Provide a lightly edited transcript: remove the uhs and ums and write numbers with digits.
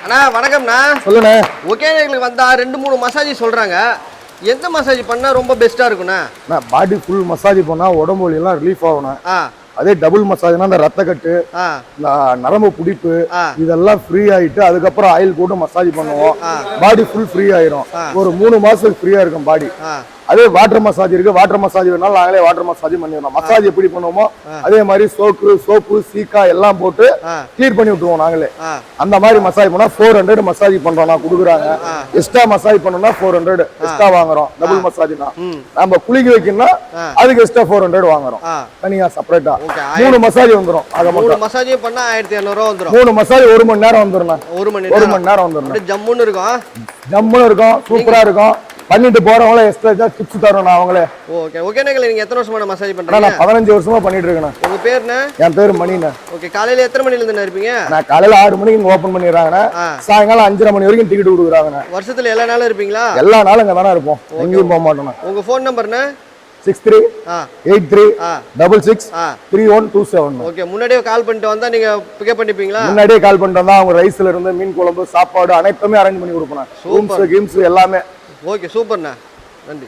அண்ணா வணக்கம்ண்ணா. சொல்லுண்ணே. ஒகேனக்கலுக்கு வந்தா 2-3 மசாஜ் சொல்றாங்க. எந்த மசாஜ் பண்ணா ரொம்ப பெஸ்டா இருக்குண்ணா? பாடி ஃபுல் மசாஜ் பண்ணா உடம்பு வலி எல்லாம் ரிலீஃப் ஆகணும். அதே டபுள் மசாஜ்னா இந்த ரத்த கட்டு, இந்த நரம்பு பிடிப்பு இதெல்லாம் ஃப்ரீ ஆயிட்டு அதுக்கப்புறம் ஆயில் போட்டு மசாஜ் பண்ணுவோம். பாடி ஃபுல் ஃப்ரீ ஆயிரும். ஒரு 3 மாசத்துக்கு ஃப்ரீயா இருக்கும் பாடி. அதே வாட்டர் மசாஜ் இருக்கு. வாட்டர் மசாஜ் வேணாலும் நாங்களே வாட்டர் மசாஜ் பண்ணிடுறோம். மசாஜ் எப்படி பண்ணுவோமோ அதே மாதிரி சோப்பு சீக்கா எல்லாம் போட்டு கிளீர் பண்ணி விட்டுருவோம் நாங்களே. அந்த மாதிரி மசாஜ் பண்ணா 400 மசாஜ் பண்றோம். நான் கொடுக்குறாங்க. எக்ஸ்ட்ரா மசாஜ் பண்ணோம்னா 400 எக்ஸ்ட்ரா வாங்குறோம். டபுள் மசாஜ்னா நம்ம குளிக்க வைக்கணும்னா அதுக்கு எக்ஸ்ட்ரா 400 வாங்குறோம். தனியா செப்பரேட்டா 3 மசாஜ் வந்துரும். அத 3 மசாஜ் பண்ணா 1200 ரூபாய் வந்துரும். 3 மசாஜ் 1 மணி நேரம் வந்துரும். 1 மணி நேரம் வந்துரும். ஜம்முன்னு இருக்கும். ஜம்முன்னு இருக்கும். சூப்பரா இருக்கும். பண்ணிட்டு போறவங்கள எக்ஸ்ட்ரா டிப்ஸ் தரோம் நான் அவங்களே. ஓகே. ஒகேனக்கல்ல நீங்க எத்தனை வருஷமா மசாஜ் பண்றீங்க? நான் 15 வருஷமா பண்ணிட்டு இருக்கேன். உங்க பேர் என்ன? என் பேர் மணிண்ணா. ஓகே. காலையில எத்தனை மணில இருந்து இருப்பீங்க? நான் காலையில 6 மணிக்கு இங்க ஓபன் பண்ணிடுறாங்க. சாயங்காலம் 5:30 மணி வரைக்கும் டிக்கெட் கொடுக்குறாங்க. வருஷத்துல எல்லா நாளும் இருப்பீங்களா? எல்லா நாளும் இங்க தானே இருப்போம். எங்கேயும் போக மாட்டோம். உங்க ஃபோன் நம்பர் என்ன? 6383663127. ஓகே. முன்னாடியே கால் பண்ணிட்டு வந்தா நீங்க பிக்கப் பண்ணிப்பீங்களா? முன்னாடியே கால் பண்ணிட்டு வந்தா அவங்க ரைஸ்ல இருந்து மீன் குழம்பு சாப்பாடு அனைத்துமே அரேஞ்ச் பண்ணி கொடுப்போம். ரூம்ஸ் கேம்ஸ் எல்லாமே. ஓகே. சூப்பர்ண்ணா. நன்றி.